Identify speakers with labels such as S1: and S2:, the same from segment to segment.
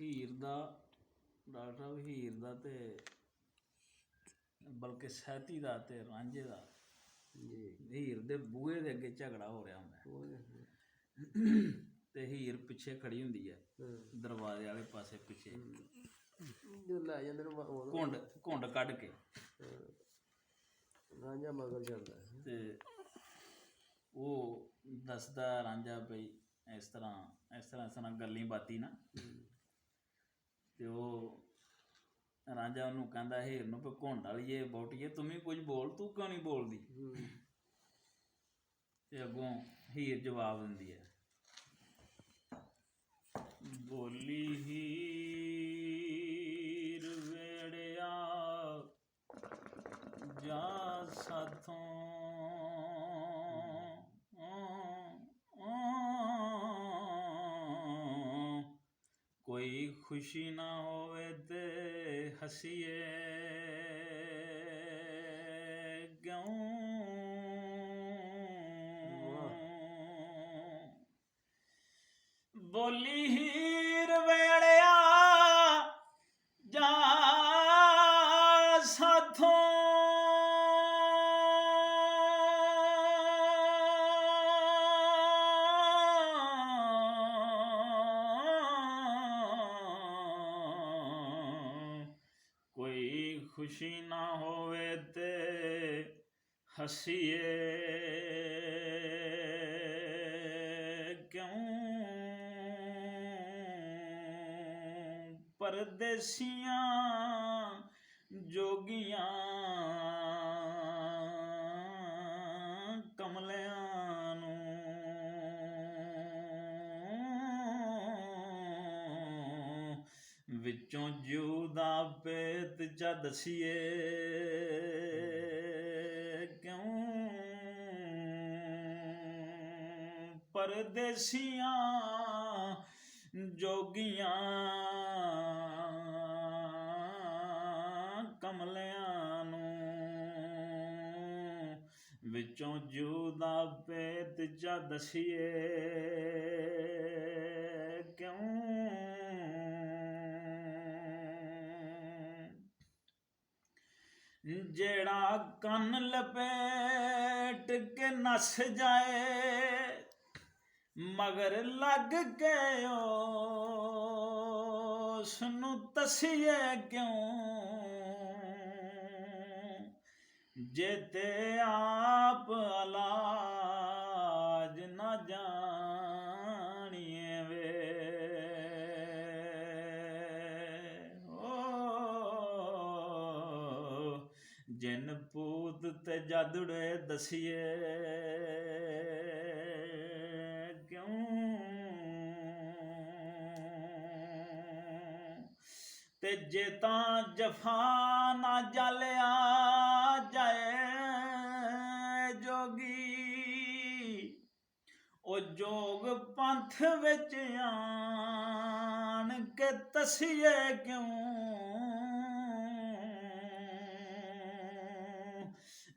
S1: ਹੀਰ ਦਾ doctor ਸਾਹਿਬ ਹੀਰ ਦਾ ਤੇ ਬਲਕਿ ਸਹਿਤੀ ਦਾ ਤੇ ਰਾਂਝੇ ਦਾ ਹੀਰ ਦੇ ਬੂਹੇ ਦੇ ਅੱਗੇ ਝਗੜਾ ਹੋ ਰਿਹਾ ਹੁੰਦਾ ਤੇ ਹੀਰ ਪਿੱਛੇ ਖੜੀ ਹੁੰਦੀ ਹੈ ਦਰਵਾਜ਼ੇ ਵਾਲੇ ਪਾਸੇ ਪਿੱਛੇ
S2: ਲੈ ਜਾਂਦੇ
S1: ਘੁੰਡ ਕੱਢ ਕੇ
S2: ਰਾਂਝਾ ਮਗਰ ਜਾਂਦਾ
S1: ਤੇ ਉਹ ਦੱਸਦਾ ਰਾਂਝਾ ਬਈ ਇਸ ਤਰ੍ਹਾਂ ਗੱਲੀ ਬਾਤੀ ਨਾ ਤੇ ਉਹ ਰਾਂਝਾ ਉਹਨੂੰ ਕਹਿੰਦਾ ਹੀਰ ਨੂੰ ਵੀ ਘੁੰਡ ਵਾਲੀਏ ਬੋਟੀਏ ਤੂੰ ਵੀ ਕੁਝ ਬੋਲ, ਤੂੰ ਕਿਉਂ ਨਹੀਂ ਬੋਲਦੀ? ਤੇ ਅੱਗੋਂ ਹੀਰ ਜਵਾਬ ਦਿੰਦੀ ਹੈ, ਬੋਲੀ ਹੀਰ ਵੇੜਿਆ ਜਾ ਸਾਥੋਂ ਕੋਈ ਖੁਸ਼ੀ ਨਾ ਹੋਵੇ ਤੇ ਹੱਸੀਏ ਕਿਉਂ? ਬੋਲੀ ਹੀਰ ਵੇੜਿਆ ਜਾ ਸਾਥੋਂ ਕੋਈ ਖੁਸ਼ੀ ਨਾ ਹੋਵੇ ਤੇ ਹੱਸੀਏ ਕਿਉਂ? ਪਰਦੇਸੀਆਂ ਜੋਗੀਆਂ ਕਮਲਿਆਂ ਨੂੰ ਵਿੱਚੋਂ ਜਿਉ ਦਾ ਭੇਤ ਜਾ ਦਸੀਏ ਕਿਉਂ? ਪਰਦੇਸੀਆਂ ਜੋਗੀਆਂ ਕਮਲਿਆਂ ਨੂੰ ਵਿੱਚੋਂ ਜਿਉ ਦਾ ਭੇਤ ਜਾ ਦਸੀਏ ਕਿਉਂ? ਜਿਹੜਾ ਕੰਨ ਲਪੇਟ ਕੇ ਨੱਸ ਜਾਏ ਮਗਰ ਲੱਗ ਕੇ ਉਸ ਨੂੰ ਤਸੀਏ ਕਿਉਂ? ਜੇ ਤੇ ਆਪ ਇਲਾਜ ਨਾ ਜਾਣੀਏ ਵੇ ਜਿਨ ਪੂਤ ਤੇ ਜਾਦੜੇ ਦਸੀਏ ਕਿਉਂ? ਤੇ ਜੇ ਤਾਂ ਜਫਾ ਨਾ ਜਾਲਿਆ ਜਾਏ ਜੋਗੀ ਉਹ ਜੋਗ ਪੰਥ ਵਿੱਚ ਆਣ ਕੇ ਤਸੀਏ ਕਿਉਂ?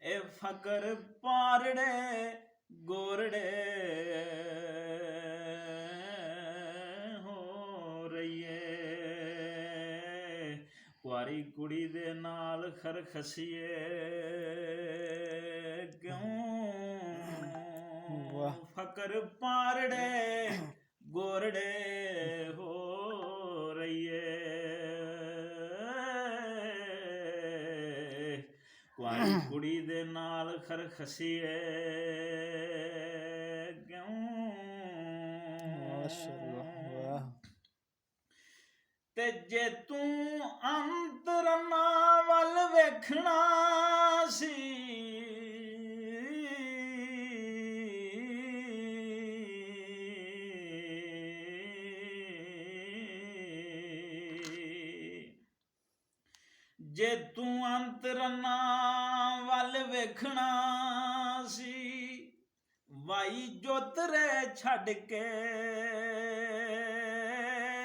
S1: ਇਹ ਫਕਰ ਪਾਰੜੇ ਗੋਰੜੇ ਹੋ ਰਹੀਏ ਕੁਆਰੀ ਕੁੜੀ ਦੇ ਨਾਲ ਖਰਖਸੀਏ ਕਿਉਂ? ਫਕਰ ਪਾਰੜੇ ਗੋਰੜੇ ਹੋ ਰਹੀਏ ਕੁਆਰੀ ਕੁੜੀ ਦੇ ਨਾਲ ਖਰਖਸੀਏ ਕਿਉਂ? ਤੇ ਜੇ ਤੂੰ ਅੰਤਰਨਾ ਵੱਲ ਵੇਖਣਾ ਸੀ ਜੇ ਤੂੰ ਅੰਤਰਨਾ ਵੱਲ ਵੇਖਣਾ ਸੀ ਵਾਈ ਜੋਤਰੇ ਛੱਡ ਕੇ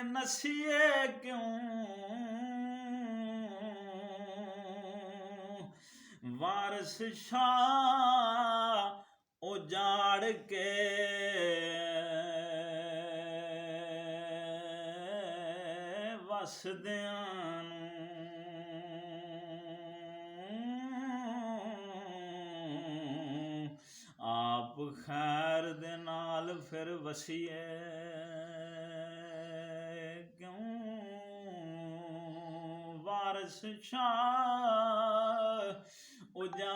S1: ਨਸੀਏ ਕਿਉਂ? ਵਾਰਸ ਸ਼ਾਹ ਉਜਾੜ ਕੇ ਵਸਦਿਆਂ ਨੂੰ ਆਪ ਖੈਰ ਦੇ ਨਾਲ ਫਿਰ ਵਸੀਏ ਕਿਉਂ ਵਾਰਸ ਸ਼ਾਹ ਉਜਾੜ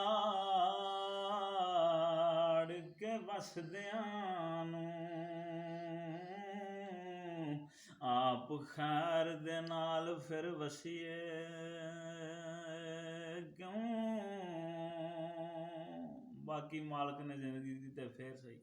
S1: ਕੇ ਵਸਦਿਆਂ ਨੂੰ ਆਪ ਖੈਰ ਦੇ ਨਾਲ ਫਿਰ ਵਸੀਏ ਕਿਉਂ ਬਾਕੀ ਮਾਲਕ ਨੇ ਜ਼ਿੰਦਗੀ ਦਿੱਤੀ ਤੇ ਫੇਰ ਸਹੀ।